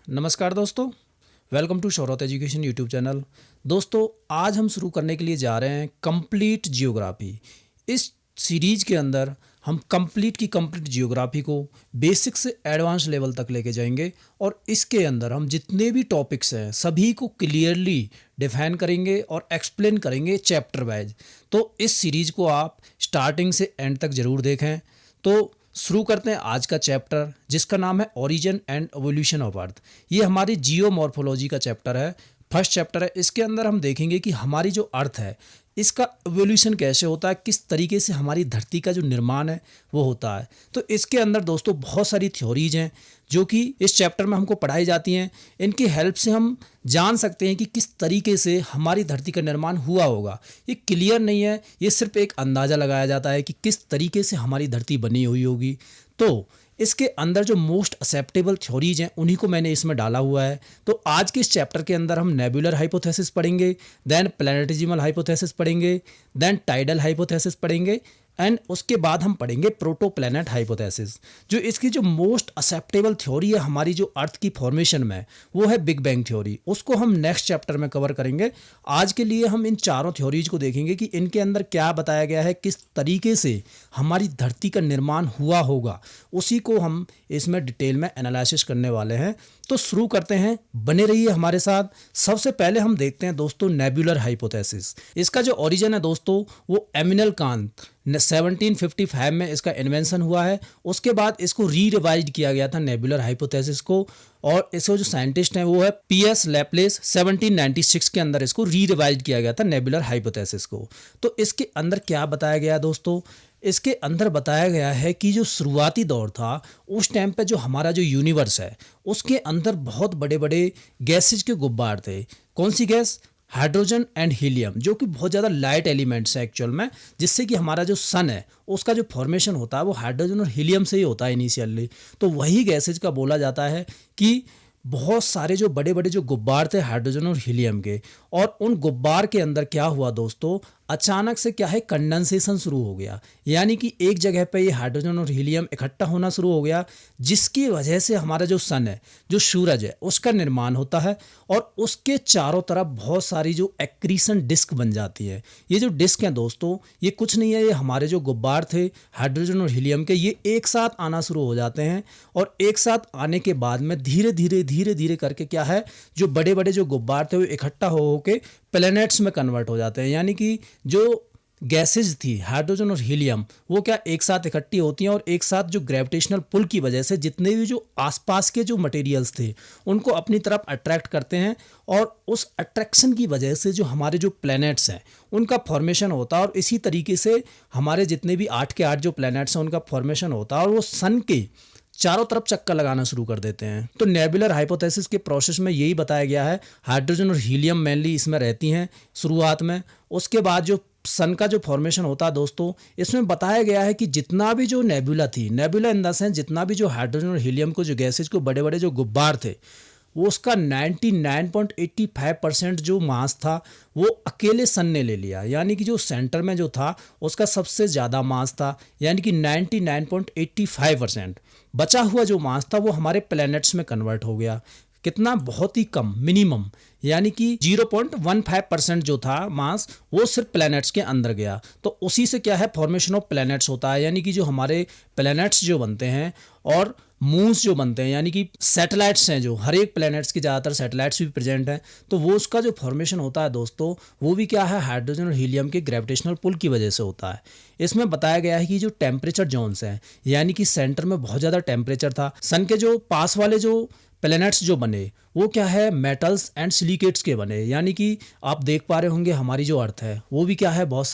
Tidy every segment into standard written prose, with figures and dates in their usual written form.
नमस्कार दोस्तों, welcome to शौरत एजुकेशन यूट्यूब चैनल। दोस्तों, आज हम शुरू करने के लिए जा रहे हैं कंप्लीट जियोग्राफी। इस सीरीज के अंदर हम कंप्लीट की कंप्लीट जियोग्राफी को बेसिक से एडवांस लेवल तक लेके जाएंगे और इसके अंदर हम जितने भी टॉपिक्स हैं सभी को क्लियरली डिफाइन करेंगे और एक्सप्लेन करेंगे चैप्टर वाइज। तो इस सीरीज को आप स्टार्टिंग से एंड तक ज़रूर देखें। तो शुरू करते हैं आज का चैप्टर, जिसका नाम है origin and evolution of earth. ये हमारी जियोमॉर्फोलॉजी का चैप्टर है, फर्स्ट चैप्टर है। इसके अंदर हम देखेंगे कि हमारी जो अर्थ है इसका एवोल्यूशन कैसे होता है, किस तरीके से हमारी धरती का जो निर्माण है वो होता है। तो इसके अंदर दोस्तों बहुत सारी थ्योरीज हैं जो कि इस चैप्टर में हमको पढ़ाई जाती हैं। इनकी हेल्प से हम जान सकते हैं कि किस तरीके से हमारी धरती का निर्माण हुआ होगा। ये क्लियर नहीं है, ये सिर्फ एक अंदाज़ा लगाया जाता है कि किस तरीके से हमारी धरती बनी हुई होगी। तो इसके अंदर जो मोस्ट एक्सेप्टेबल थ्योरीज हैं उन्हीं को मैंने इसमें डाला हुआ है। तो आज के इस चैप्टर के अंदर हम नेबुलर हाइपोथेसिस पढ़ेंगे, देन प्लैनेटेजिमल हाइपोथेसिस पढ़ेंगे, देन टाइडल हाइपोथेसिस पढ़ेंगे एंड उसके बाद हम पढ़ेंगे प्रोटोप्लैनेट हाइपोथेसिस। जो इसकी जो मोस्ट एक्सेप्टेबल थ्योरी है हमारी जो अर्थ की फॉर्मेशन में, वो है बिग बैंग थ्योरी। उसको हम नेक्स्ट चैप्टर में कवर करेंगे। आज के लिए हम इन चारों थ्योरीज को देखेंगे कि इनके अंदर क्या बताया गया है, किस तरीके से हमारी धरती का निर्माण हुआ होगा, उसी को हम इसमें डिटेल में एनालिसिस करने वाले हैं। तो शुरू करते हैं, बने रहिए हमारे साथ। सबसे पहले हम देखते हैं दोस्तों नेबुलर हाइपोथेसिस। इसका जो ओरिजिन है दोस्तों वो एमिनल कांत 1755 में इसका इन्वेंशन हुआ है। उसके बाद इसको री-रिवाइज्ड किया गया था नेबुलर हाइपोथेसिस को, और इसको जो साइंटिस्ट हैं वो है पीएस लैप्लेस। 1796 के अंदर इसको री-रिवाइज्ड किया गया था नेबुलर हाइपोथेसिस को। तो इसके अंदर क्या बताया गया दोस्तों, इसके अंदर बताया गया है कि जो शुरुआती दौर था उस टाइम पे जो हमारा जो यूनिवर्स है उसके अंदर बहुत बड़े बड़े गैसेज के गुब्बार थे। कौन सी गैस? हाइड्रोजन एंड हीलियम, जो कि बहुत ज़्यादा लाइट एलिमेंट्स हैं एक्चुअल में, जिससे कि हमारा जो सन है उसका जो फॉर्मेशन होता है वो हाइड्रोजन और हीलियम से ही होता है इनिशियली। तो वही गैसेज का बोला जाता है कि बहुत सारे जो बड़े बड़े जो गुब्बार थे हाइड्रोजन और हीलियम के, और उन गुब्बार के अंदर क्या हुआ दोस्तों, अचानक से क्या है कंडेंसेशन शुरू हो गया। यानी कि एक जगह पे ये हाइड्रोजन और हीलियम इकट्ठा होना शुरू हो गया, जिसकी वजह से हमारा जो सन है, जो सूरज है, उसका निर्माण होता है और उसके चारों तरफ बहुत सारी जो एक्रीशन डिस्क बन जाती है। ये जो डिस्क हैं दोस्तों, ये कुछ नहीं है, ये हमारे जो गुब्बार थे हाइड्रोजन और हीलियम के, ये एक साथ आना शुरू हो जाते हैं। और एक साथ आने के बाद में धीरे धीरे करके क्या है, जो बड़े बड़े जो गुब्बार थे वो इकट्ठा हो के प्लैनेट्स में कन्वर्ट हो जाते हैं। यानी कि जो गैसेज थी हाइड्रोजन और हीलियम, वो क्या एक साथ इकट्ठी होती हैं और एक साथ जो ग्रेविटेशनल पुल की वजह से जितने भी जो आसपास के जो मटेरियल्स थे उनको अपनी तरफ अट्रैक्ट करते हैं, और उस अट्रैक्शन की वजह से जो हमारे जो प्लैनेट्स हैं उनका फॉर्मेशन होता है। और इसी तरीके से हमारे जितने भी 8 के 8 जो प्लैनेट्स हैं उनका फॉर्मेशन होता है और वो सन के चारों तरफ चक्कर लगाना शुरू कर देते हैं। तो नेबुलर हाइपोथेसिस के प्रोसेस में यही बताया गया है, हाइड्रोजन और हीलियम मेनली इसमें रहती हैं शुरुआत में। उसके बाद जो सन का जो फॉर्मेशन होता है दोस्तों, इसमें बताया गया है कि जितना भी जो नेबुला थी, नेबुला इन द सेंस जितना भी जो हाइड्रोजन और हीलियम को जो गैसेज को बड़े बड़े जो गुब्बार थे, वो उसका 99.85% जो मास था वो अकेले सन ने ले लिया। यानी कि जो सेंटर में जो था उसका सबसे ज़्यादा मास था, यानी कि 99.85%। बचा हुआ जो मास था वो हमारे प्लैनेट्स में कन्वर्ट हो गया। कितना? बहुत ही कम, मिनिमम, यानी कि 0.15% जो था मास वो सिर्फ प्लैनेट्स के अंदर गया। तो उसी से क्या है फॉर्मेशन ऑफ प्लैनेट्स होता है। यानी कि जो हमारे प्लैनेट्स जो बनते हैं और मून्स जो बनते हैं, यानी कि सैटेलाइट्स हैं, जो हर एक प्लैनेट्स की ज़्यादातर सैटेलाइट्स भी प्रेजेंट हैं, तो वो उसका जो फॉर्मेशन होता है दोस्तों वो भी क्या है हाइड्रोजन और हीलियम के ग्रेविटेशनल पुल की वजह से होता है। इसमें बताया गया है कि जो टेम्परेचर जोन्स हैं, यानी कि सेंटर में बहुत ज़्यादा टेम्परेचर था, सन के जो पास वाले जो प्लैनेट्स जो बने वो क्या है मेटल्स एंड सिलिकेट्स के बने। यानी कि आप देख पा रहे होंगे हमारी जो अर्थ है वो भी क्या है बहुत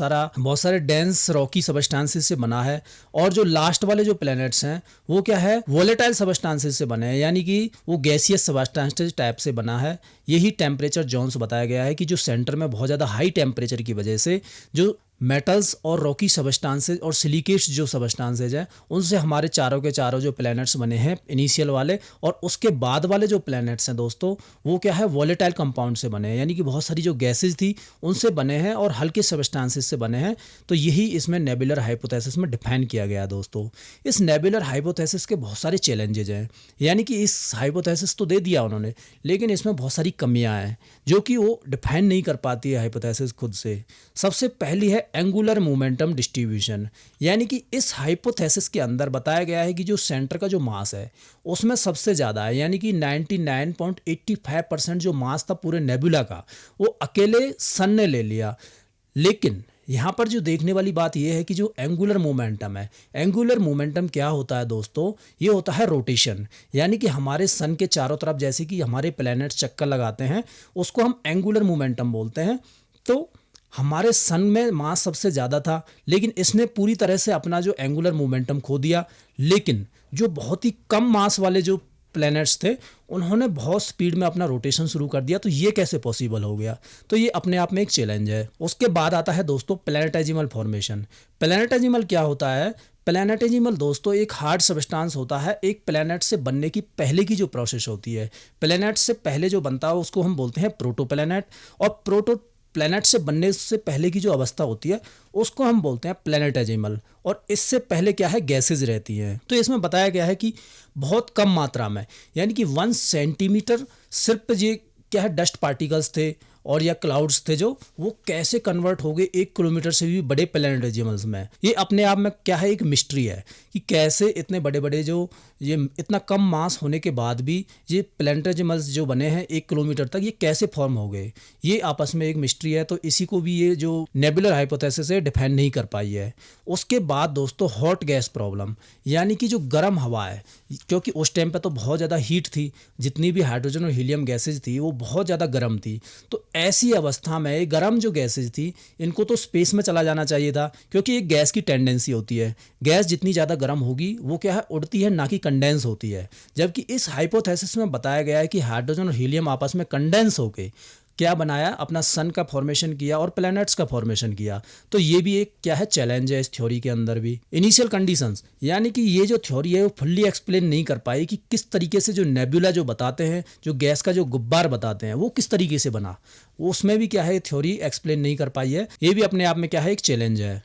सारे डेंस रॉकी सबस्टांसेस से बना है, और जो लास्ट वाले जो प्लैनेट्स हैं वो क्या है वोलेटाइल सबस्टांसेस से बने हैं, यानी कि वो गैसियस सबस्टांसेस टाइप से बना है। यही टेम्परेचर जोन्स बताया गया है कि जो सेंटर में बहुत ज़्यादा हाई टेम्परेचर की वजह से जो मेटल्स और रॉकी सबस्टांसेज और सिलिकेट्स जो सबस्टांसेज हैं उनसे हमारे चारों के चारों जो प्लैनेट्स बने हैं इनिशियल वाले, और उसके बाद वाले जो प्लैनेट्स हैं दोस्तों वो क्या है वॉलेटाइल कंपाउंड से बने हैं, यानी कि बहुत सारी जो गैसेज थी उनसे बने हैं और हल्के सबस्टांसेज से बने हैं। तो यही इसमें नेबुलर हाइपोथेसिस में डिफाइन किया गया है दोस्तों। इस नेबुलर हाइपोथेसिस के बहुत सारे चैलेंजेज हैं, यानी कि इस हाइपोथेसिस तो दे दिया उन्होंने लेकिन इसमें बहुत सारी कमियां हैं जो कि वो डिफाइन नहीं कर पाती है हाइपोथेसिस खुद से। सबसे पहली है एंगुलर मोमेंटम डिस्ट्रीब्यूशन, यानी कि इस हाइपोथेसिस के अंदर बताया गया है कि जो सेंटर का जो मास है उसमें सबसे ज़्यादा है, यानी कि 99.85% जो मास था पूरे नेबुला का वो अकेले सन ने ले लिया। लेकिन यहाँ पर जो देखने वाली बात यह है कि जो एंगुलर मोमेंटम है, एंगुलर मोमेंटम क्या होता है दोस्तों, ये होता है रोटेशन, यानी कि हमारे सन के चारों तरफ जैसे कि हमारे प्लैनेट चक्कर लगाते हैं उसको हम एंगुलर मोमेंटम बोलते हैं। तो हमारे सन में मास सबसे ज़्यादा था लेकिन इसने पूरी तरह से अपना जो एंगुलर मोमेंटम खो दिया। लेकिन जो बहुत ही कम मास वाले जो प्लैनेट्स थे उन्होंने बहुत स्पीड में अपना रोटेशन शुरू कर दिया। तो ये कैसे पॉसिबल हो गया, तो ये अपने आप में एक चैलेंज है। उसके बाद आता है दोस्तों प्लैनेटेजिमल फॉर्मेशन। प्लैनेटेजिमल क्या होता है, प्लैनेटेजिमल दोस्तों एक हार्ड सब्सटेंस होता है, एक प्लैनेट से बनने की पहले की जो प्रोसेस होती है, प्लैनेट से पहले जो बनता है उसको हम बोलते हैं प्रोटो प्लैनेट, और प्रोटो प्लैनेट से बनने से पहले की जो अवस्था होती है उसको हम बोलते हैं प्लैनेटेजिमल, और इससे पहले क्या है गैसेज रहती हैं। तो इसमें बताया गया है कि बहुत कम मात्रा में, यानी कि 1 सेंटीमीटर सिर्फ ये क्या है डस्ट पार्टिकल्स थे और या क्लाउड्स थे जो वो कैसे कन्वर्ट हो गए 1 किलोमीटर से भी बड़े प्लैनेटेजिमल्स में। ये अपने आप में क्या है एक मिस्ट्री है कि कैसे इतने बड़े बड़े जो ये इतना कम मास होने के बाद भी ये प्लैनेटेजिमल्स जो बने हैं 1 किलोमीटर तक ये कैसे फॉर्म हो गए, ये आपस में एक मिस्ट्री है। तो इसी को भी ये जो नेबुलर हाइपोथेसिस है डिफाइन नहीं कर पाई है। उसके बाद दोस्तों हॉट गैस प्रॉब्लम, यानी कि जो गर्म हवा है, क्योंकि उस टाइम पे तो बहुत ज़्यादा हीट थी, जितनी भी हाइड्रोजन और हीलियम गैसेज थी वो बहुत ज़्यादा गर्म थी। तो ऐसी अवस्था में ये गर्म जो गैसेज थी इनको तो स्पेस में चला जाना चाहिए था, क्योंकि एक गैस की टेंडेंसी होती है गैस जितनी ज़्यादा गर्म होगी वो क्या है उड़ती है ना कि कंडेंस होती है। जबकि इस हाइपोथेसिस में बताया गया है कि हाइड्रोजन और हीलियम आपस में कंडेंस होके क्या बनाया अपना सन का फॉर्मेशन किया और प्लैनेट्स का फॉर्मेशन किया। तो ये भी एक क्या है चैलेंज है इस थ्योरी के अंदर भी। इनिशियल कंडीशंस, यानी कि ये जो थ्योरी है वो फुल्ली एक्सप्लेन नहीं कर पाई कि किस तरीके से जो नेबुला जो बताते हैं, जो गैस का जो गुब्बार बताते हैं वो किस तरीके से बना, उसमें भी क्या है थ्योरी एक्सप्लेन नहीं कर पाई है। ये भी अपने आप में क्या है एक चैलेंज है।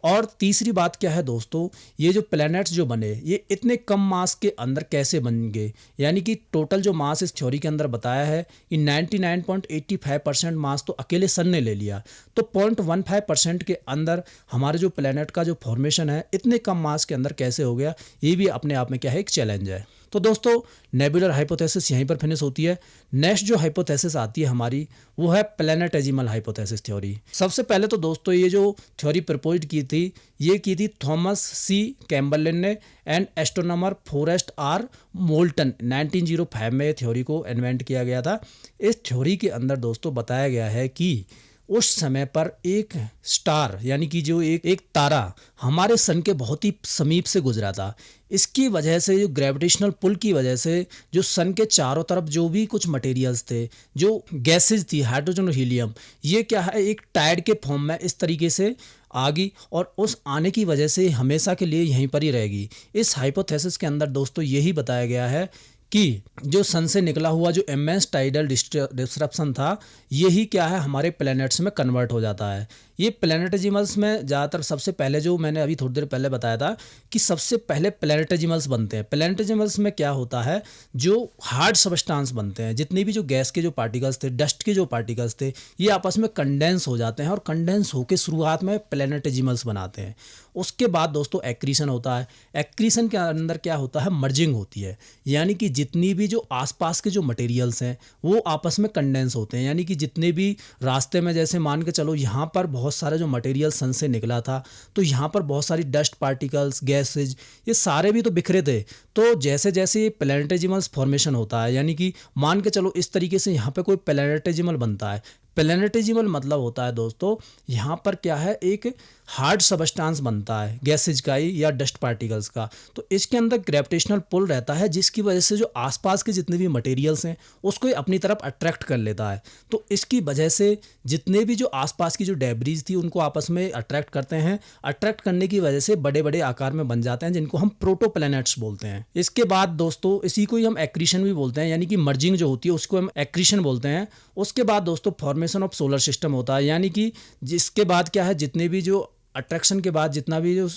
और तीसरी बात क्या है दोस्तों, ये जो प्लैनेट्स जो बने ये इतने कम मास के अंदर कैसे बन गए, यानी कि टोटल जो मास इस थ्योरी के अंदर बताया है कि 99.85% मास तो अकेले सन ने ले लिया। तो 0.15% के अंदर हमारे जो प्लैनेट का जो फॉर्मेशन है इतने कम मास के अंदर कैसे हो गया, ये भी अपने आप में क्या है एक चैलेंज है। तो दोस्तों नेबुलर हाइपोथेसिस यहीं पर फिनिश होती है। नेक्स्ट जो हाइपोथेसिस आती है हमारी वो है प्लैनेटेजिमल हाइपोथेसिस थ्योरी। सबसे पहले तो दोस्तों ये जो थ्योरी प्रपोज की थी ये की थी थॉमस सी कैम्बरलेन ने and astronomer Forest R Moulton 1905 में ये थ्योरी को इन्वेंट किया गया था। इस थ्योरी के अंदर दोस्तों बताया गया है कि उस समय पर एक स्टार, यानी कि जो एक तारा हमारे सन के बहुत ही समीप से गुजरा था। इसकी वजह से जो ग्रेविटेशनल पुल की वजह से जो सन के चारों तरफ जो भी कुछ मटेरियल्स थे, जो गैसेज थी हाइड्रोजन और हीलियम, ये क्या है एक टाइड के फॉर्म में इस तरीके से आ गई और उस आने की वजह से हमेशा के लिए यहीं पर ही रहेगी। इस हाइपोथेसिस के अंदर दोस्तों यही बताया गया है कि जो सन से निकला हुआ जो इमेंस टाइडल डिस्ट्रप्शन था यही क्या है हमारे प्लैनेट्स में कन्वर्ट हो जाता है। ये प्लैनेटेजिमल्स में ज़्यादातर सबसे पहले जो मैंने अभी थोड़ी देर पहले बताया था कि सबसे पहले प्लैनेटेजिमल्स बनते हैं। प्लैनेटेजिमल्स में क्या होता है जो हार्ड सबस्टांस बनते हैं, जितने भी जो गैस के जो पार्टिकल्स थे, डस्ट के जो पार्टिकल्स थे, ये आपस में कंडेंस हो जाते हैं और कंडेंस होकर शुरुआत में प्लैनेटेजिमल्स बनाते हैं। उसके बाद दोस्तों एक्रीशन होता है। एक्रीशन के अंदर क्या होता है मर्जिंग होती है, यानी कि जितनी भी जो आसपास के जो मटेरियल्स हैं वो आपस में कंडेंस होते हैं। यानी कि जितने भी रास्ते में जैसे मान के चलो यहाँ पर बहुत सारा जो मटेरियल सन से निकला था तो यहाँ पर बहुत सारी डस्ट पार्टिकल्स, गैसेज, ये सारे भी तो बिखरे थे। तो जैसे जैसे प्लैनेटेजिमल्स फॉर्मेशन होता है, यानी कि मान के चलो इस तरीके से यहाँ पे कोई प्लैनेटेजिमल बनता है। प्लैनेटेजिमल मतलब होता है दोस्तों यहाँ पर क्या है एक हार्ड सबस्टांस बनता है गैसेज का ही या डस्ट पार्टिकल्स का। तो इसके अंदर ग्रेविटेशनल पुल रहता है जिसकी वजह से जो आसपास के जितने भी मटेरियल्स हैं उसको ये अपनी तरफ अट्रैक्ट कर लेता है। तो इसकी वजह से जितने भी जो आसपास की जो डेब्रीज थी उनको आपस में अट्रैक्ट करते हैं। अट्रैक्ट करने की वजह से बड़े बड़े आकार में बन जाते हैं जिनको हम प्रोटोप्लैनेट्स बोलते हैं। इसके बाद दोस्तों इसी को ही हम एक्रीशन भी बोलते हैं, यानी कि मर्जिंग जो होती है उसको हम एक्रीशन बोलते हैं। उसके बाद दोस्तों फॉर्मेशन ऑफ सोलर सिस्टम होता है, यानी कि जिसके बाद क्या है, जितने भी जो अट्रैक्शन के बाद जितना भी जो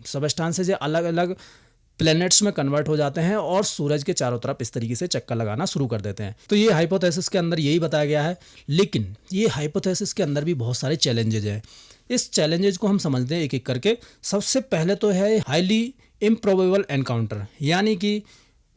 सबस्टांसेज है अलग अलग प्लैनेट्स में कन्वर्ट हो जाते हैं और सूरज के चारों तरफ इस तरीके से चक्कर लगाना शुरू कर देते हैं। तो ये हाइपोथेसिस के अंदर यही बताया गया है। लेकिन ये हाइपोथेसिस के अंदर भी बहुत सारे चैलेंजेज हैं। इस चैलेंजेज को हम समझते हैं एक एक करके। सबसे पहले तो है हाईली इम्प्रोबेबल एनकाउंटर, यानी कि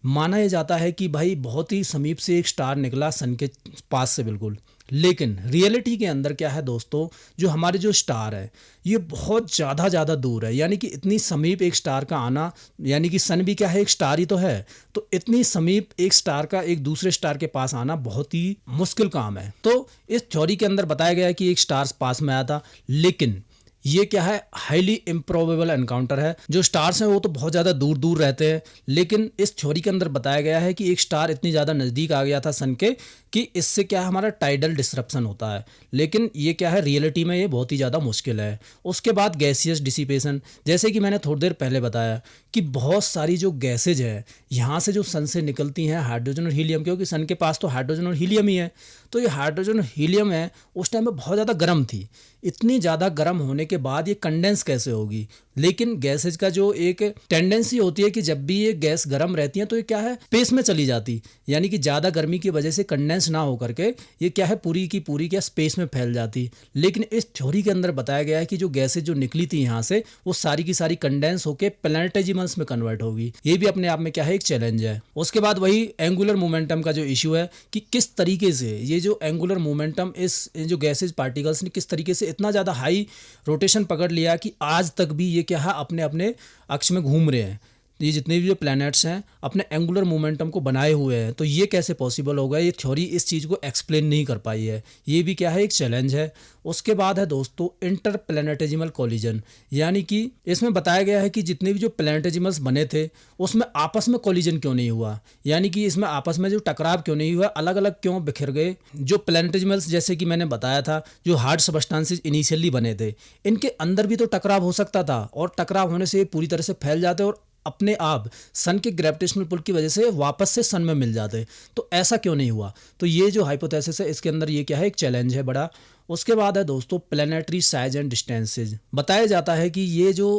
माना यह जाता है कि भाई बहुत ही समीप से एक स्टार निकला सन के पास से बिल्कुल, लेकिन रियलिटी के अंदर क्या है दोस्तों, जो हमारे जो स्टार है ये बहुत ज़्यादा दूर है। यानी कि इतनी समीप एक स्टार का आना, यानी कि सन भी क्या है, एक स्टार ही तो है। तो इतनी समीप एक स्टार का एक दूसरे स्टार के पास आना बहुत ही मुश्किल काम है। तो इस थ्योरी के अंदर बताया गया है कि एक स्टार पास में आया था, लेकिन ये क्या है, हाईली इम्प्रोबेबल एनकाउंटर है। जो स्टार्स हैं वो तो बहुत ज़्यादा दूर दूर रहते हैं, लेकिन इस थ्योरी के अंदर बताया गया है कि एक स्टार इतनी ज़्यादा नज़दीक आ गया था सन के कि इससे क्या है, हमारा टाइडल डिसरप्शन होता है। लेकिन ये क्या है, रियलिटी में ये बहुत ही ज़्यादा मुश्किल है। उसके बाद गैसियस डिसिपेशन, जैसे कि मैंने थोड़ी देर पहले बताया कि बहुत सारी जो गैसेज है यहाँ से जो सन से निकलती हैं, हाइड्रोजन और हीलियम, क्योंकि सन के पास तो हाइड्रोजन और हीलियम ही है। तो ये हाइड्रोजन और हीलियम है उस टाइम में बहुत ज़्यादा गर्म थी। इतनी ज़्यादा गर्म होने के बाद ये कंडेंस कैसे होगी? लेकिन गैसेज का जो एक टेंडेंसी होती है कि जब भी ये गैस गर्म रहती है तो ये क्या है, स्पेस में चली जाती, यानी कि ज़्यादा गर्मी की वजह से कंडेंस ना होकर के ये क्या है, पूरी की पूरी क्या स्पेस में फैल जाती। लेकिन इस थ्योरी के अंदर बताया गया है कि जो गैसेज जो निकली थी यहाँ से वो सारी की सारी कंडेंस होकर प्लैनेटेजिमल्स में कन्वर्ट होगी। ये भी अपने आप में क्या है, एक चैलेंज है। उसके बाद वही एंगुलर मोमेंटम का जो इशू है कि किस तरीके से ये जो एंगुलर मोमेंटम इस जो गैसेज पार्टिकल्स ने किस तरीके से इतना ज़्यादा हाई रोटेशन पकड़ लिया कि आज तक भी ये क्या है, अपने अपने अक्ष में घूम रहे हैं। ये जितने भी जो प्लैनेट्स हैं अपने एंगुलर मोमेंटम को बनाए हुए हैं। तो ये कैसे पॉसिबल होगा? ये थ्योरी इस चीज़ को एक्सप्लेन नहीं कर पाई है। ये भी क्या है, एक चैलेंज है। उसके बाद है दोस्तों इंटर प्लैनेटेजिमल कोलिजन, यानी कि इसमें बताया गया है कि जितने भी जो प्लैनेटेजिमल्स बने थे उसमें आपस में कोलिजन क्यों नहीं हुआ, यानी कि इसमें आपस में जो टकराव क्यों नहीं हुआ, अलग अलग क्यों बिखर गए। जो प्लैनेटेजिमल्स जैसे कि मैंने बताया था जो हार्ड सबस्टांसेस इनिशियली बने थे, इनके अंदर भी तो टकराव हो सकता था और टकराव होने से ये पूरी तरह से फैल जाते और अपने आप सन के ग्रेविटेशनल पुल की वजह से वापस से सन में मिल जाते। तो ऐसा क्यों नहीं हुआ? तो ये जो हाइपोथेसिस है इसके अंदर ये क्या है, एक चैलेंज है बड़ा। उसके बाद है दोस्तों प्लैनेटरी साइज एंड डिस्टेंसेज। बताया जाता है कि ये जो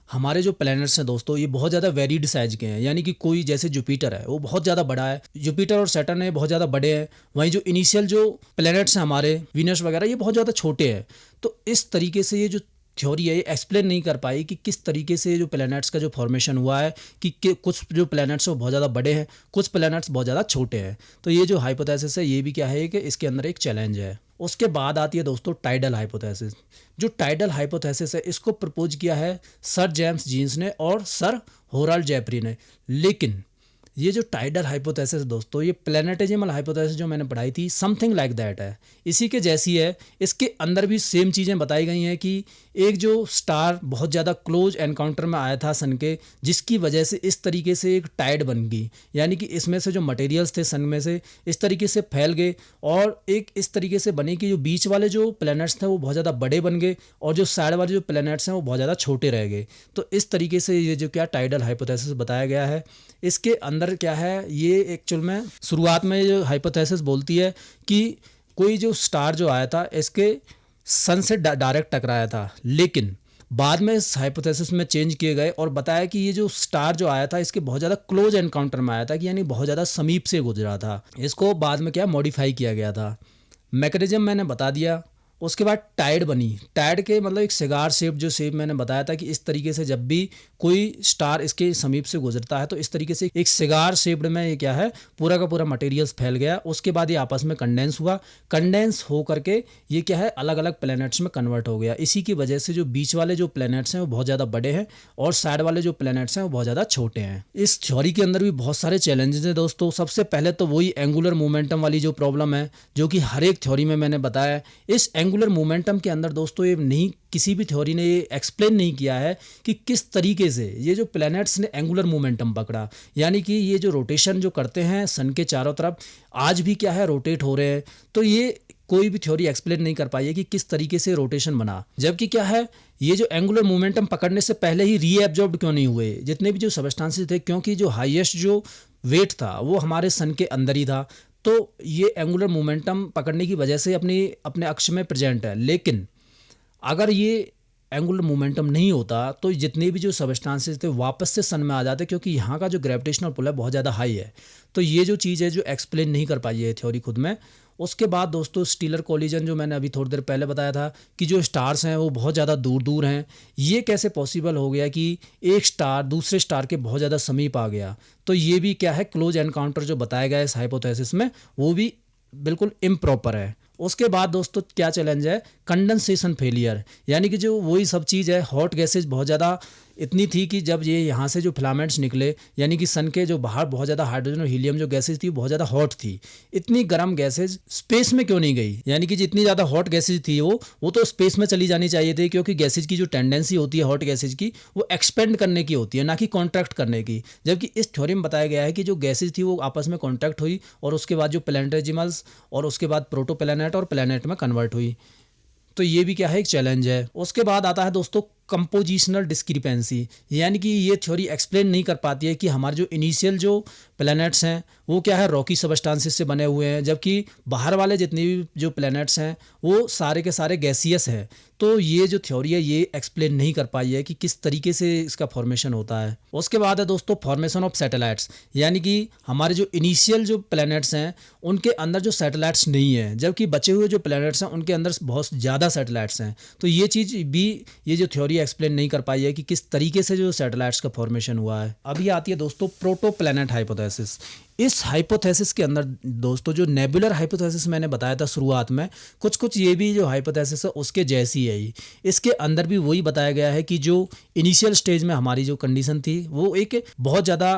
हमारे जो प्लैनेट्स हैं दोस्तों ये बहुत ज़्यादा वेरीड साइज के हैं, यानी कि कोई जैसे जुपिटर है वो बहुत ज़्यादा बड़ा है, जुपिटर और सैटर्न है बहुत ज़्यादा बड़े हैं। वहीं जो इनिशियल जो प्लैनेट्स हैं हमारे वीनस वगैरह ये बहुत ज़्यादा छोटे हैं। तो इस तरीके से ये जो थ्योरी है ये एक्सप्लेन नहीं कर पाई कि किस तरीके से जो प्लैनेट्स का जो फॉर्मेशन हुआ है कि कुछ जो प्लैनेट्स हैं वो बहुत ज़्यादा बड़े हैं, कुछ प्लैनेट्स बहुत ज़्यादा छोटे हैं। तो ये जो हाइपोथेसिस है ये भी क्या है कि इसके अंदर एक चैलेंज है। उसके बाद आती है दोस्तों टाइडल हाइपोथेसिस। जो टाइडल हाइपोथेसिस है इसको प्रपोज किया है सर जेम्स जीन्स ने और सर होराल्ड जेफरी ने। लेकिन ये जो टाइडल हाइपोथेसिस दोस्तों ये प्लैनेटेजिमल हाइपोथेसिस जो मैंने पढ़ाई थी समथिंग लाइक दैट है, इसी के जैसी है। इसके अंदर भी सेम चीज़ें बताई गई हैं कि एक जो स्टार बहुत ज़्यादा क्लोज एनकाउंटर में आया था सन के, जिसकी वजह से इस तरीके से एक टाइड बन गई, यानी कि इसमें से जो मटेरियल्स थे सन में से इस तरीके से फैल गए और एक इस तरीके से बनी कि जो बीच वाले जो प्लैनेट्स थे वो बहुत ज़्यादा बड़े बन गए और जो साइड वाले जो प्लैनेट्स हैं वो बहुत ज़्यादा छोटे रह गए। तो इस तरीके से ये जो क्या टाइडल हाइपोथेसिस बताया गया है। इसके अंदर क्या है, ये एक्चुअल में शुरुआत में जो हाइपोथेसिस बोलती है कि कोई जो स्टार जो आया था इसके सन से डायरेक्ट टकराया था, लेकिन बाद में इस हाइपोथेसिस में चेंज किए गए और बताया कि ये जो स्टार जो आया था इसके बहुत ज़्यादा क्लोज एनकाउंटर में आया था, कि यानी बहुत ज़्यादा समीप से गुजरा था। इसको बाद में क्या मॉडिफाई किया गया था। मैकेनिज्म मैंने बता दिया। उसके बाद टाइड बनी। टाइड के मतलब एक सिगार शेप, जो शेप मैंने बताया था कि इस तरीके से जब भी कोई स्टार इसके समीप से गुजरता है तो इस तरीके से एक सिगार शेप्ड में ये क्या है, पूरा का पूरा मटेरियल्स फैल गया। उसके बाद ये आपस में कंडेंस हुआ। कंडेंस हो करके ये क्या है, अलग अलग प्लैनेट्स में कन्वर्ट हो गया। इसी की वजह से जो बीच वाले जो प्लैनेट्स हैं वो बहुत ज़्यादा बड़े हैं और साइड वाले जो प्लैनेट्स हैं वो बहुत ज़्यादा छोटे हैं। इस थ्योरी के अंदर भी बहुत सारे चैलेंजेस हैं दोस्तों। सबसे पहले तो वही एंगुलर मोमेंटम वाली जो प्रॉब्लम है जो कि हर एक थ्योरी में मैंने बताया। इस एंगुलर मोमेंटम के अंदर दोस्तों ये नहीं, किसी भी थ्योरी ने ये एक्सप्लेन नहीं किया है कि किस तरीके से ये जो प्लैनेट्स ने एंगुलर मोमेंटम पकड़ा, यानी कि ये जो रोटेशन जो करते हैं सन के चारों तरफ आज भी क्या है रोटेट हो रहे हैं, तो ये कोई भी थ्योरी एक्सप्लेन नहीं कर पाई है कि किस तरीके से रोटेशन बना। जबकि क्या है, ये जो एंगुलर मोमेंटम पकड़ने से पहले ही रीएब्जॉर्ब्ड क्यों नहीं हुए जितने भी जो सबस्टांसेस थे, क्योंकि जो हाईएस्ट जो वेट था वो हमारे सन के अंदर ही था, तो ये एंगुलर मोमेंटम पकड़ने की वजह से अपने अक्ष में प्रेजेंट है। लेकिन अगर ये एंगुलर मोमेंटम नहीं होता तो जितने भी जो सबस्टांसेस थे वापस से सन में आ जाते, क्योंकि यहाँ का जो ग्रेविटेशनल पुल है बहुत ज़्यादा हाई है। तो ये जो चीज़ है जो एक्सप्लेन नहीं कर पाई है थ्योरी खुद में। उसके बाद दोस्तों स्टीलर कोलिजन, जो मैंने अभी थोड़ी देर पहले बताया था कि जो स्टार्स हैं वो बहुत ज़्यादा दूर दूर हैं, ये कैसे पॉसिबल हो गया कि एक स्टार दूसरे स्टार के बहुत ज़्यादा समीप आ गया। तो ये भी क्या है, क्लोज एनकाउंटर जो बताया गया है इस हाइपोथेसिस में, वो भी बिल्कुल इम्प्रॉपर है। उसके बाद दोस्तों क्या चैलेंज है, कंडेंसेशन फेलियर, यानी कि जो वही सब चीज़ है, हॉट गैसेज बहुत ज़्यादा इतनी थी कि जब ये यहाँ से जो फिलामेंट्स निकले, यानी कि सन के जो बाहर बहुत ज़्यादा हाइड्रोजन और हीलियम जो गैसेज थी बहुत ज़्यादा हॉट थी, इतनी गर्म गैसेज स्पेस में क्यों नहीं गई, यानी कि जितनी ज़्यादा हॉट गैसेज थी वो तो स्पेस में चली जानी चाहिए थी, क्योंकि गैसेज की जो टेंडेंसी होती है हॉट गैसेज की वो एक्सपेंड करने की होती है, ना कि कॉन्ट्रैक्ट करने की। जबकि इस थ्योरी में बताया गया है कि जो गैसेज थी वो आपस में कॉन्ट्रैक्ट हुई और उसके बाद जो प्लैनेटेजिमल्स और उसके बाद प्रोटोप्लैनेट और प्लैनेट में कन्वर्ट हुई। तो ये भी क्या है, एक चैलेंज है। उसके बाद आता है दोस्तों कंपोजिशनल डिस्क्रिपेंसी, यानी कि ये थ्योरी एक्सप्लेन नहीं कर पाती है कि हमारे जो इनिशियल जो प्लैनेट्स हैं वो क्या है, रॉकी सबस्टांसेस से बने हुए हैं, जबकि बाहर वाले जितने भी जो प्लैनेट्स हैं वो सारे के सारे गैसियस हैं। तो ये जो थ्योरी है ये एक्सप्लेन नहीं कर पाई है कि किस तरीके से इसका फॉर्मेशन होता है। उसके बाद है दोस्तों फॉर्मेशन ऑफ सैटेलाइट्स, यानी कि हमारे जो इनिशियल जो प्लैनेट्स हैं उनके अंदर जो सैटेलाइट्स नहीं है, जबकि बचे हुए जो प्लैनेट्स हैं उनके अंदर बहुत ज़्यादा सैटेलाइट्स हैं। तो ये चीज़ भी ये जो थ्योरी एक्सप्लेन नहीं कर पाई है कि किस तरीके से जो सैटेलाइट्स का फॉर्मेशन हुआ है। अभी आती है दोस्तों प्रोटोप्लैनेट हाइपोथेसिस। इस हाइपोथेसिस के अंदर दोस्तों जो नेबुलर हाइपोथेसिस मैंने बताया था शुरुआत में, कुछ ये भी जो हाइपोथेसिस है उसके जैसी है ही। इसके अंदर भी वही बताया गया है कि जो इनिशियल स्टेज में हमारी जो कंडीशन थी वो एक बहुत ज़्यादा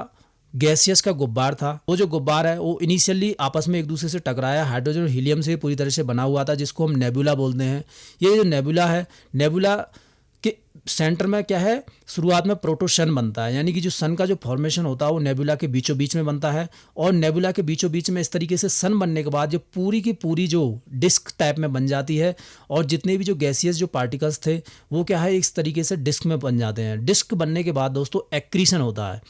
गैसियस का गुब्बार था। वो जो गुब्बार है वो इनिशियली आपस में एक दूसरे से टकराया, हाइड्रोजन और हीलियम से पूरी तरह से बना हुआ था, जिसको हम नेबुला बोलते हैं। ये जो नेबुला है, नेबुला के सेंटर में क्या है, शुरुआत में प्रोटोसन बनता है, यानी कि जो सन का जो फॉर्मेशन होता है वो नेबुला के बीचों बीच में बनता है। और नेबुला के बीचों बीच में इस तरीके से सन बनने के बाद जो पूरी की पूरी जो डिस्क टाइप में बन जाती है, और जितने भी जो गैसियस जो पार्टिकल्स थे वो क्या है इस तरीके से डिस्क में बन जाते हैं। डिस्क बनने के बाद दोस्तों एक्रीशन होता है,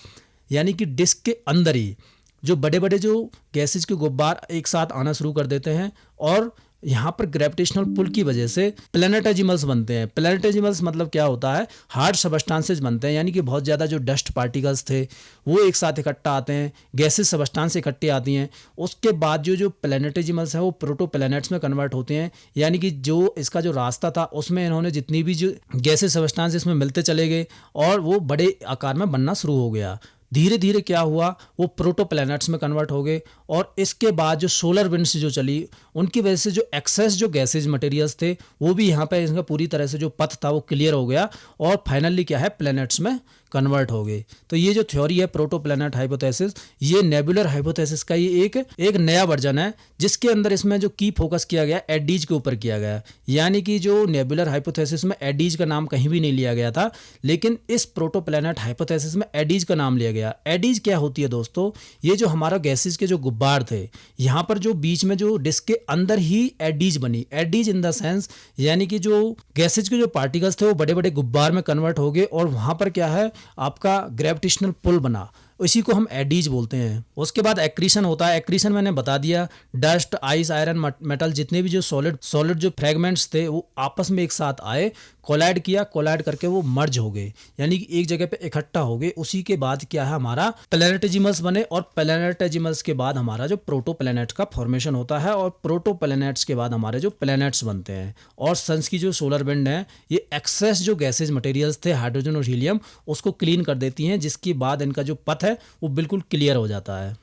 यानी कि डिस्क के अंदर ही जो बड़े बड़े जो गैसेज के गुब्बार एक साथ आना शुरू कर देते हैं, और यहाँ पर ग्रेविटेशनल पुल की वजह से प्लैनेटेजिमल्स बनते हैं। प्लैनेटेजिमल्स मतलब क्या होता है, हार्ड सबस्टांसेस बनते हैं, यानी कि बहुत ज़्यादा जो डस्ट पार्टिकल्स थे वो एक साथ इकट्ठा आते हैं, गैसेज सबस्टांस इकट्ठी आती हैं। उसके बाद जो प्लैनेटेजिमल्स हैं वो प्रोटोप्लैनेट्स में कन्वर्ट होते हैं, यानी कि जो इसका जो रास्ता था उसमें इन्होंने जितनी भी जो गैसेज सबस्टांस इसमें मिलते चले गए और वो बड़े आकार में बनना शुरू हो गया। धीरे धीरे क्या हुआ, वो प्रोटोप्लैनेट्स में कन्वर्ट हो गए। और इसके बाद जो सोलर विंड्स जो चली उनकी वजह से जो एक्सेस जो गैसेज मटेरियल्स थे वो भी यहाँ पे इसका पूरी तरह से जो पथ था वो क्लियर हो गया, और फाइनली क्या है प्लैनेट्स में कन्वर्ट हो गए। तो ये जो थ्योरी है प्रोटोप्लैनेट हाइपोथेसिस, ये नेबुलर हाइपोथेसिस का ये एक नया वर्जन है, जिसके अंदर इसमें जो की फोकस किया गया एडीज के ऊपर किया गया। यानी कि जो नेबुलर हाइपोथेसिस में एडीज का नाम कहीं भी नहीं लिया गया था, लेकिन इस प्रोटोप्लैनेट हाइपोथेसिस में एडीज का नाम लिया गया। एडीज क्या होती है दोस्तों, ये जो हमारा गैसेज के जो गुब्बार थे, यहाँ पर जो बीच में जो डिस्क के अंदर ही एडीज बनी। एडीज इन द सेंस यानी कि जो गैसेज के जो पार्टिकल्स थे वो बड़े बड़े गुब्बार में कन्वर्ट हो गए, और वहाँ पर क्या है आपका ग्रेविटेशनल पुल बना, इसी को हम एडीज बोलते हैं। उसके बाद एक्रीशन होता है। एक्रीशन मैंने बता दिया, डस्ट, आइस, आयरन, मेटल, जितने भी जो सॉलिड जो फ्रेगमेंट्स थे वो आपस में एक साथ आए, कोलाइड किया, कोलाइड करके वो मर्ज हो गए, यानी कि एक जगह पे इकट्ठा हो गए। उसी के बाद क्या है हमारा प्लैनेटेजिमल्स बने, और प्लैनेटेजिमल्स के बाद हमारा जो प्रोटोप्लैनेट का फॉर्मेशन होता है, और प्रोटोप्लैनेट्स के बाद हमारे जो प्लैनेट्स बनते हैं। और सन्स की जो सोलर विंड है ये एक्सेस जो गैसेज मटेरियल्स थे हाइड्रोजन और हीलियम उसको क्लीन कर देती हैं, जिसके बाद इनका जो पथ है वो बिल्कुल क्लियर हो जाता है।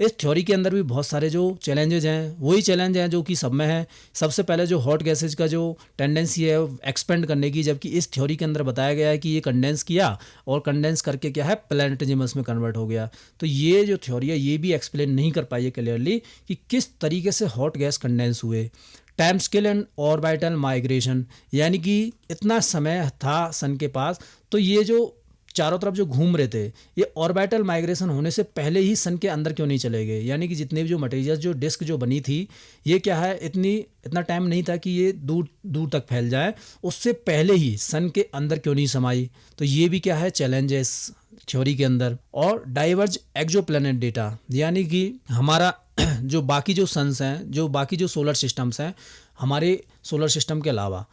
इस थ्योरी के अंदर भी बहुत सारे जो चैलेंजेज हैं वही चैलेंज हैं जो कि सब में है। सबसे पहले जो हॉट गैसेज का जो टेंडेंसी है एक्सपेंड करने की, जबकि इस थ्योरी के अंदर बताया गया है कि ये कंडेंस किया और कंडेंस करके क्या है प्लैनेटेजिमल्स में कन्वर्ट हो गया। तो ये जो थ्योरी है ये भी एक्सप्लेन नहीं कर पाई है क्लियरली कि किस तरीके से हॉट गैस कंडेंस हुए। Time scale and orbital migration, यानी कि इतना समय था सन के पास, तो ये जो चारों तरफ जो घूम रहे थे, ये ऑर्बिटल माइग्रेशन होने से पहले ही सन के अंदर क्यों नहीं चले गए? यानी कि जितने भी जो मटेरियल, जो डिस्क जो बनी थी, ये क्या है, इतना टाइम नहीं था कि ये दूर दूर तक फैल जाए, उससे पहले ही सन के अंदर क्यों नहीं समाई? तो ये भी क्या है, चैलेंज है इस थ्योरी के अंदर। और डाइवर्ज एक्सोप्लैनेट डेटा, यानी कि हमारा जो बाकी जो सन्स हैं, जो बाकी जो सोलर सिस्टम्स हैं, हमारे सोलर सिस्टम के अलावा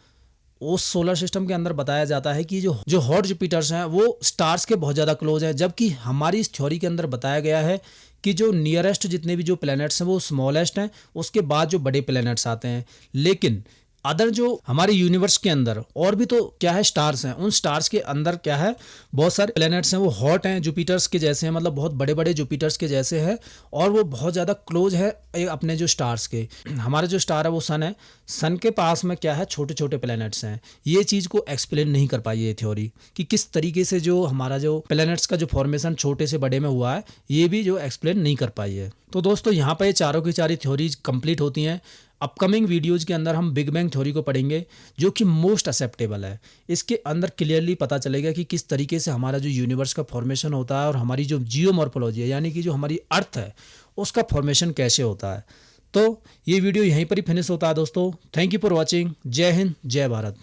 उस सोलर सिस्टम के अंदर बताया जाता है कि जो जो हॉट जुपिटर्स हैं वो स्टार्स के बहुत ज़्यादा क्लोज हैं, जबकि हमारी इस थ्योरी के अंदर बताया गया है कि जो नियरेस्ट जितने भी जो प्लैनेट्स हैं वो स्मॉलेस्ट हैं, उसके बाद जो बड़े प्लैनेट्स आते हैं। लेकिन अदर जो हमारे यूनिवर्स के अंदर और भी तो क्या है, स्टार्स हैं, उन स्टार्स के अंदर क्या है, बहुत सारे प्लैनेट्स हैं, वो हॉट हैं, जुपिटर्स के जैसे हैं, मतलब बहुत बड़े बड़े जुपिटर्स के जैसे हैं, और वो बहुत ज़्यादा क्लोज है अपने जो स्टार्स के। हमारा जो स्टार है वो सन है, सन के पास में क्या है, छोटे छोटे प्लैनेट्स हैं। ये चीज़ को एक्सप्लेन नहीं कर पाई ये थ्योरी कि किस तरीके से जो हमारा जो प्लैनेट्स का जो फॉर्मेशन छोटे से बड़े में हुआ है, ये भी जो एक्सप्लेन नहीं कर पाई है। तो दोस्तों यहाँ पर ये चारों की चारी थ्योरीज कंप्लीट होती हैं। अपकमिंग वीडियोज़ के अंदर हम बिग बैंग थ्योरी को पढ़ेंगे, जो कि मोस्ट एक्सेप्टेबल है। इसके अंदर क्लियरली पता चलेगा कि किस तरीके से हमारा जो यूनिवर्स का फॉर्मेशन होता है और हमारी जो जियोमॉर्फोलॉजी है, यानी कि जो हमारी अर्थ है, उसका फॉर्मेशन कैसे होता है। तो ये वीडियो यहीं पर ही फिनिश होता है दोस्तों। Thank you for watching. जय हिंद, जय भारत।